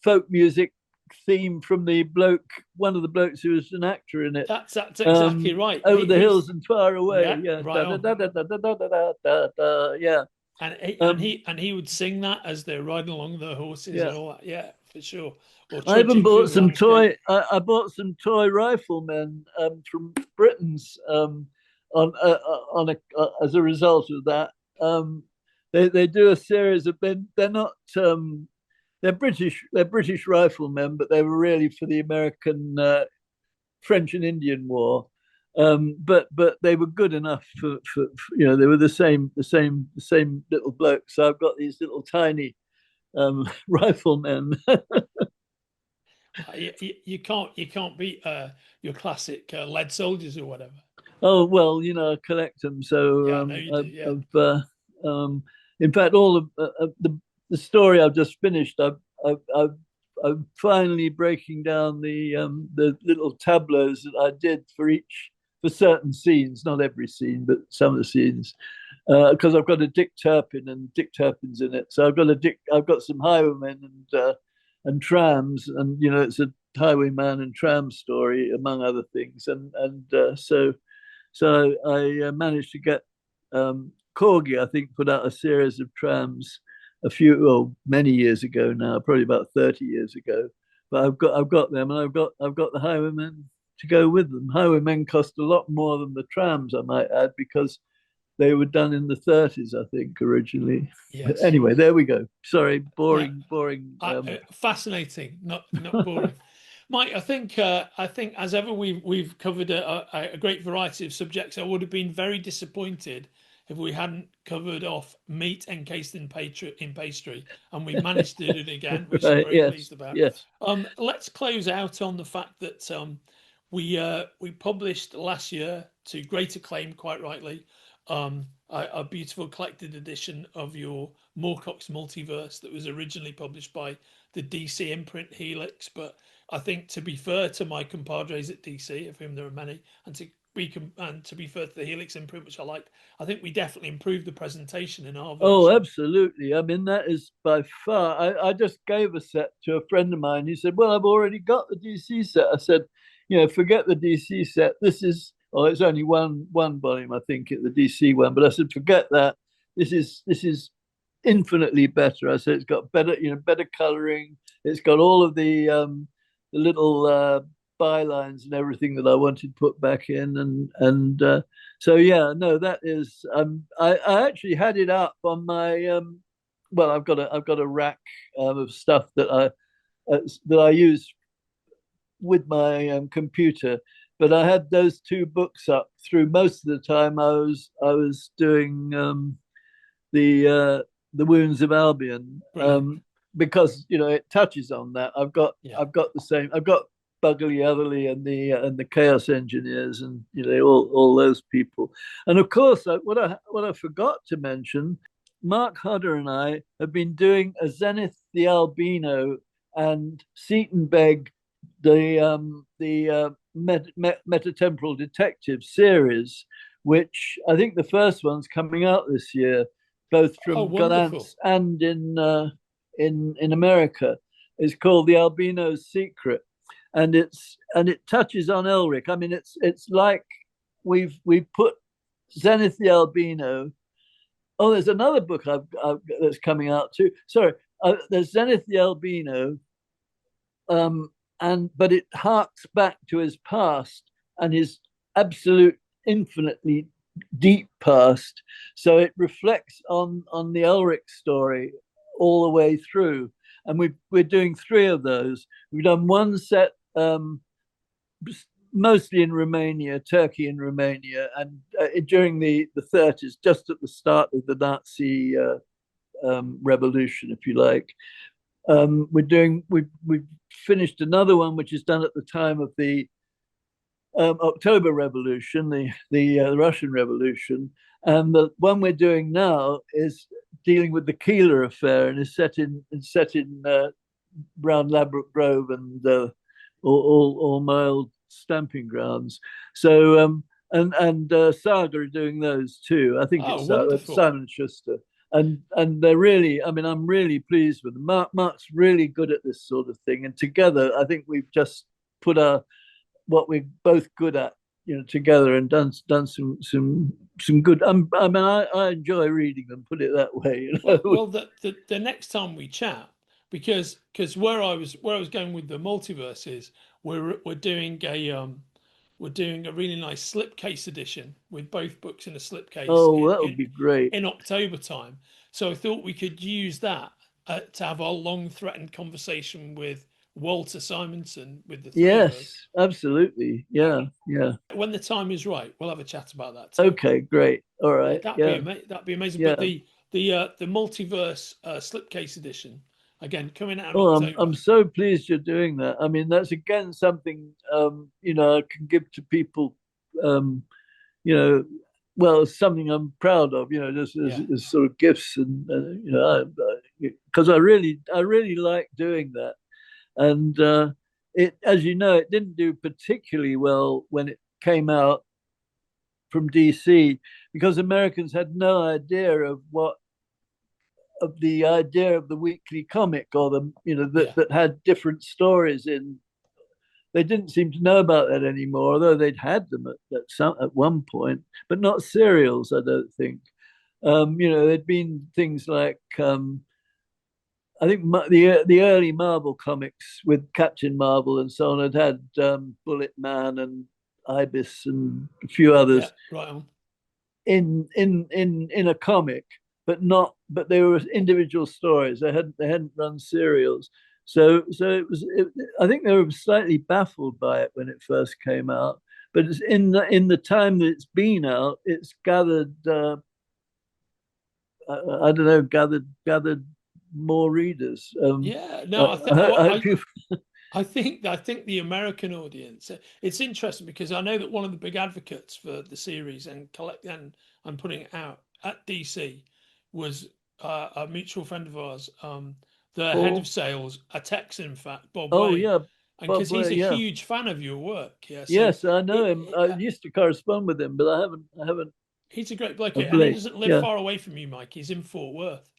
folk music theme from one of the blokes who was an actor in it. That's exactly right. Over the hills and far away. Yeah, Yeah, right da, da, on. da, da, da, da, da, da, da, da, yeah. And he would sing that as they're riding along the horses Yeah. and all that. Yeah, for sure. Or I even trudging through bought the some landscape. I bought some toy riflemen from Britain's on as a result of that. They do a series of they're not they're British riflemen, but they were really for the American French and Indian War. But they were good enough for they were the same little blokes. So I've got these little tiny riflemen. You can't beat your classic lead soldiers or whatever. Oh well, I collect them. So Yeah, I know you do. Yeah. in fact, all of the story I've just finished, I'm finally breaking down the little tableaus that I did for certain scenes, not every scene, but some of the scenes, because I've got a Dick Turpin and Dick Turpin's in it. So I've got some highwaymen and trams, and it's a highwayman and tram story among other things, so I managed to get Corgi, I think, put out a series of trams many years ago now, probably about 30 years ago. But I've got them, and I've got the highwaymen to go with them. Highwaymen cost a lot more than the trams, I might add, because they were done in the 30s, I think, originally. Yes. Anyway, there we go. Sorry, boring. Fascinating, not boring. Mike, I think as ever we've covered a great variety of subjects. I would have been very disappointed if we hadn't covered off meat encased in pastry, and we managed to do it again, which I'm very pleased about. Yes. Let's close out on the fact that we published last year to great acclaim, quite rightly, a beautiful collected edition of your Morcox Multiverse that was originally published by the DC imprint Helix. But I think, to be fair to my compadres at DC, of whom there are many, and to be fair to the Helix imprint, which I liked, I think we definitely improved the presentation in our version. Oh, absolutely. I mean, that is by far. I just gave a set to a friend of mine. He said, "Well, I've already got the DC set." I said, forget the DC set. This is, it's only one volume, I think, the DC one. But I said, forget that. This is infinitely better. I said, it's got better coloring. It's got all of the little bylines and everything that I wanted put back in, and so yeah, no, that is. I actually had it up on my. Well, I've got a rack of stuff that I use with my computer, but I had those two books up through most of the time I was doing the Wounds of Albion. because it touches on that. I've got the same. I've got Bugley Otherly and the Chaos Engineers, and all those people. And of course, what I forgot to mention, Mark Hodder and I have been doing a Zenith the Albino and Seton Beg the Metatemporal Detective series, which I think the first one's coming out this year, both from Gollancz and in America. It's called The Albino's Secret, and it touches on Elric. I mean, it's like we've put Zenith the Albino. Oh, there's another book that's coming out too. Sorry, there's Zenith the Albino, but it harks back to his past and his absolute, infinitely deep past. So it reflects on the Elric story all the way through. And we're doing 3 of those. We've done one set mostly in Romania, Turkey and Romania, and during the 30s, just at the start of the Nazi revolution, if you like. We've finished another one which is done at the time of the October Revolution, the Russian Revolution, and the one we're doing now is dealing with the Keeler affair and is set in round Ladbroke Grove and all my old stamping grounds. So and Saga are doing those too. I think it's Simon Schuster. And they're really, I mean, I'm really pleased with them. Mark's really good at this sort of thing, and together, I think we've just put what we're both good at, together, and done some good. I mean, I enjoy reading them. Put it that way. Well, the next time we chat, because where I was going with the multiverse is we're doing a really nice slipcase edition with both books in a slipcase. Oh, that would be great. In October time. So I thought we could use that to have our long threatened conversation with Walter Simonson with the three of us. Absolutely. Yeah. When the time is right, we'll have a chat about that too. Okay, great. All right. That'd be amazing. Yeah. But the multiverse slipcase edition, again, coming out. I'm so pleased you're doing that. I mean, that's again something I can give to people. It's something I'm proud of. Just as sort of gifts, and because I really like doing that. And it, as you know, it didn't do particularly well when it came out from DC, because Americans had no idea of the idea of the weekly comic, or that had different stories in. They didn't seem to know about that anymore, although they'd had them at one point, but not serials, I don't think. There'd been things like I think the early Marvel comics with Captain Marvel and so on had Bullet Man and Ibis and a few others in a comic, but they were individual stories. They hadn't run serials. So I think they were slightly baffled by it when it first came out. But it's in the time that it's been out, it's gathered gathered more readers. I think the American audience. It's interesting because I know that one of the big advocates for the series and putting it out at DC was a mutual friend of ours. The head of sales, a Texan, in fact, Bob Wade. Yeah. And because he's a huge fan of your work. Yeah. So yes, I know him. I used to correspond with him, but I haven't. He's a great bloke. And he doesn't live far away from you, Mike. He's in Fort Worth.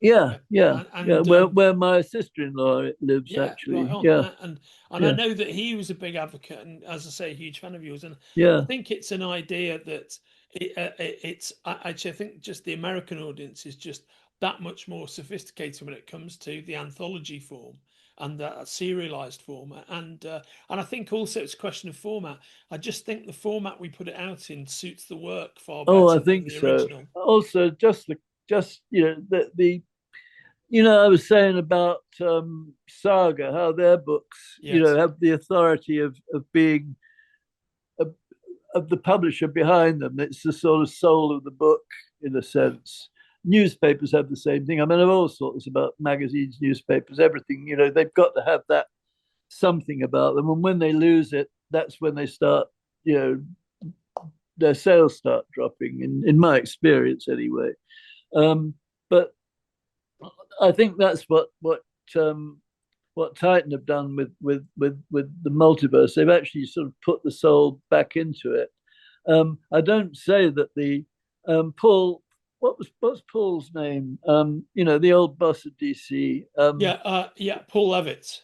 Yeah. Where my sister-in-law lives, actually. Right on. And I know that he was a big advocate, and as I say, a huge fan of yours. And I think it's an idea that it's actually, I think just the American audience is just that much more sophisticated when it comes to the anthology form and that serialized format. And I think also it's a question of format. I just think the format we put it out in suits the work far better. I think than the original. Also, I was saying about Saga, how their books, have the authority of being of the publisher behind them. It's the sort of soul of the book, in a sense. newspapers have the same thing. I mean, of all sorts, about magazines, newspapers, everything. They've got to have that something about them, and when they lose it, that's when they start, their sales start dropping. In my experience, anyway. But I think that's what Titan have done with the multiverse. They've actually sort of put the soul back into it. I don't say that the Paul. What's Paul's name? The old boss of DC. Paul Levitz.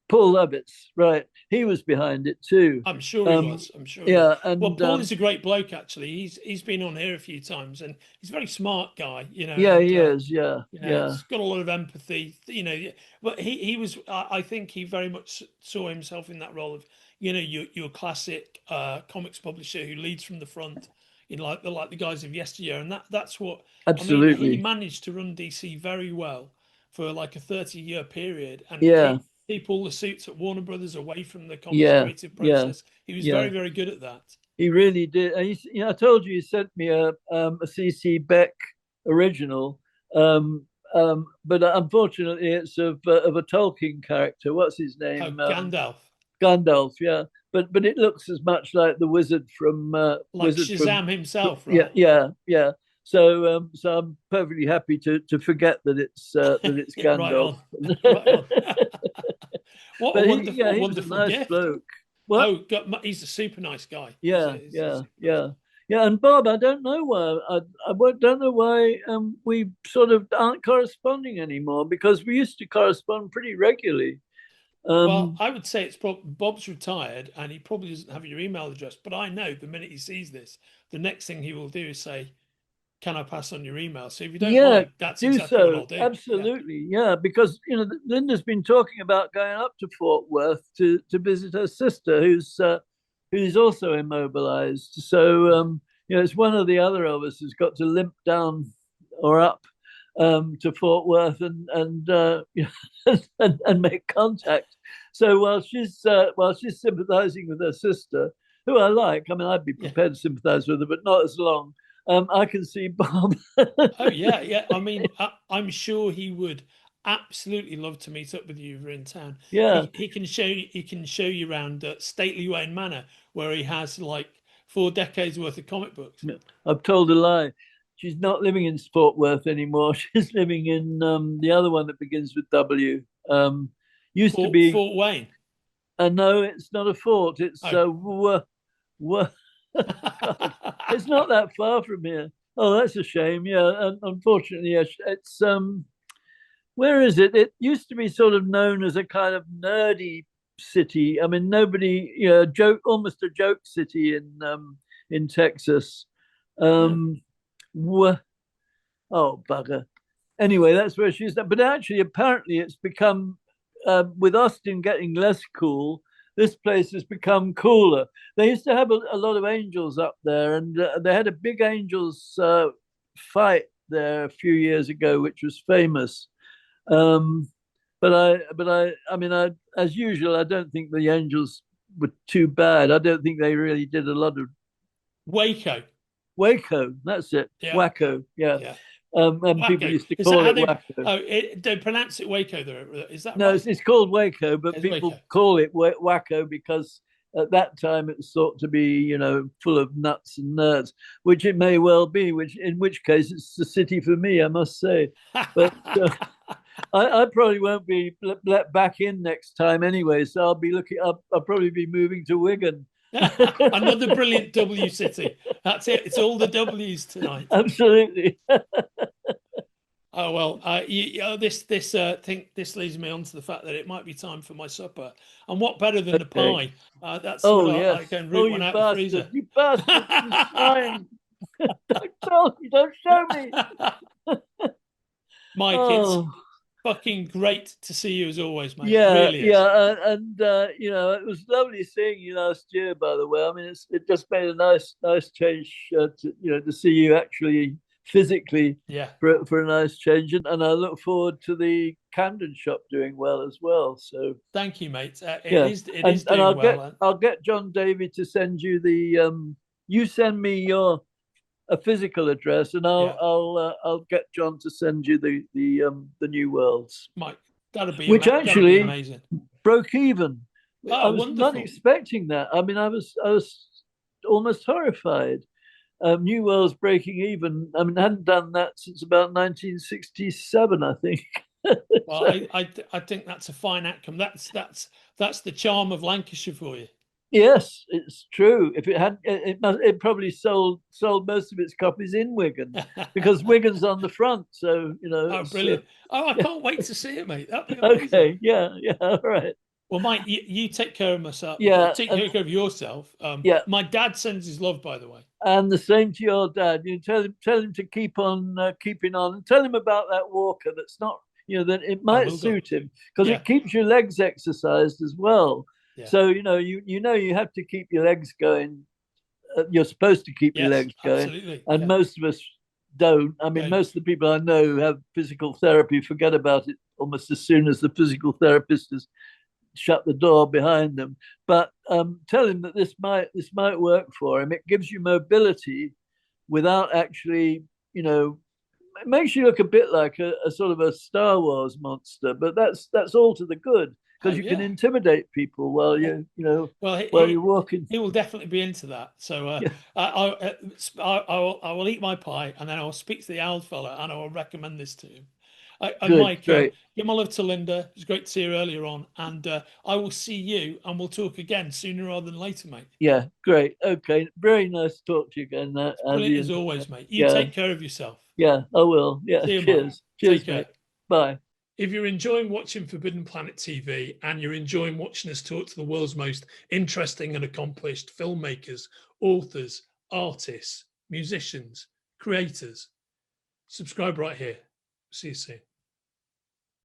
Paul Levitz, right? He was behind it too. I'm sure he was. I'm sure. Yeah, well, Paul is a great bloke. Actually, he's been on here a few times, and he's a very smart guy. Yeah, he is. Yeah, He's got a lot of empathy. But he was. I think he very much saw himself in that role of your classic comics publisher who leads from the front. Like the guys of yesteryear, and that's what. Absolutely. I mean, he managed to run DC very well for like a 30-year period, and keep all the suits at Warner Brothers away from the comics creative process. He was very, very good at that. He really did. And I told you he sent me a CC Beck original, but unfortunately it's of a Tolkien character. What's his name? Gandalf. Gandalf, yeah. But it looks as much like the wizard from Shazam himself, right? Yeah. So I'm perfectly happy to forget that it's Gandalf. Right on. What a wonderful, he wonderful nice gift. bloke. What? He's a super nice guy. Yeah. And Bob, I don't know why. I don't know why we sort of aren't corresponding anymore, because we used to correspond pretty regularly. Well, I would say it's Bob's retired, and he probably doesn't have your email address. But I know the minute he sees this, the next thing he will do is say, "Can I pass on your email?" So if you don't mind, that's exactly what I'll do. Absolutely, because Linda's been talking about going up to Fort Worth to visit her sister, who's also immobilized. So it's one or the other of us has got to limp down or up to Fort Worth and make contact. So while she's sympathizing with her sister, who I like, I mean, I'd be prepared to sympathize with her, but not as long. I can see Bob. Oh yeah. I mean, I'm sure he would absolutely love to meet up with you over in town. Yeah, he can show you around Stately Wayne Manor, where he has like 4 decades worth of comic books. I've told a lie. She's not living in Fort Worth anymore. She's living in the other one that begins with W. Used to be Fort Wayne. No, it's not a fort. It's it's not that far from here. Oh, that's a shame. Yeah, and unfortunately, it's where is it? It used to be sort of known as a kind of nerdy city. I mean, nobody, almost a joke city in Texas. Oh, bugger. Anyway, that's where she's at. But actually, apparently, it's become, with Austin getting less cool, this place has become cooler. They used to have a lot of angels up there, and they had a big angels fight there a few years ago, which was famous. But I mean, as usual, I don't think the angels were too bad. I don't think they really did a lot of Waco, that's it. Yeah. Waco, yeah. And Waco. People used to call it Waco. They pronounce it Waco, though. Is that no? right? It's called Waco, but It's people Waco. call it Waco because at that time it was thought to be, full of nuts and nerds, which it may well be. In which case, it's the city for me, I must say. But I probably won't be let back in next time anyway. So I'll be looking up. I'll probably be moving to Wigan. Another brilliant W city. That's it. It's all the W's tonight. Absolutely. Oh well, this leads me on to the fact that it might be time for my supper. And what better than a pie? That's I can root one out the freezer. You bastard! Don't show me. Mike, it's fucking great to see you as always, mate. Yeah, it really is. It was lovely seeing you last year. By the way, I mean it just made a nice change to see you actually physically. Yeah. For a nice change, and I look forward to the Camden shop doing well as well. So thank you, mate. It is doing well. I'll get John Davy to send you the. You send me your a physical address, and Yeah. I'll get John to send you the new worlds, Mike, that'd be which that'd be actually amazing. broke even. I Oh, was not wonderful. expecting that. I mean, I was almost horrified. New Worlds breaking even. I mean, I hadn't done that since about 1967, I think. Well, I think that's a fine outcome. That's the charm of Lancashire for you. Yes, it's true. If it had, it probably sold most of its copies in Wigan, because Wigan's on the front. So Oh, brilliant! Oh, I can't wait to see it, mate. That'd be amazing. Okay, yeah, all right. Well, Mike, you take care of myself. Yeah, Take care of yourself. Yeah, my dad sends his love, by the way. and the same to your dad. You tell him to keep on keeping on, and tell him about that walker. That's not, that it might suit him, because it keeps your legs exercised as well. Yeah. So you have to keep your legs going. You're supposed to keep your legs going, absolutely. And most of us don't. I mean, most of the people I know who have physical therapy forget about it almost as soon as the physical therapist has shut the door behind them. But tell him that this might work for him. It gives you mobility without actually, it makes you look a bit like a sort of a Star Wars monster. But that's all to the good, because you can intimidate people while you're walking. He will definitely be into that. So I will eat my pie, and then I will speak to the owl fella, and I will recommend this to him. And Mike, give my love to Linda. It was great to see her earlier on, and I will see you, and we'll talk again sooner rather than later, mate. Yeah, great. Okay, very nice to talk to you again. Brilliant as always, mate. You take care of yourself. Yeah, I will. Yeah, see you, cheers. Mike. Cheers, take care. Mate. Bye. If you're enjoying watching Forbidden Planet TV, and you're enjoying watching us talk to the world's most interesting and accomplished filmmakers, authors, artists, musicians, creators, subscribe right here. See you soon.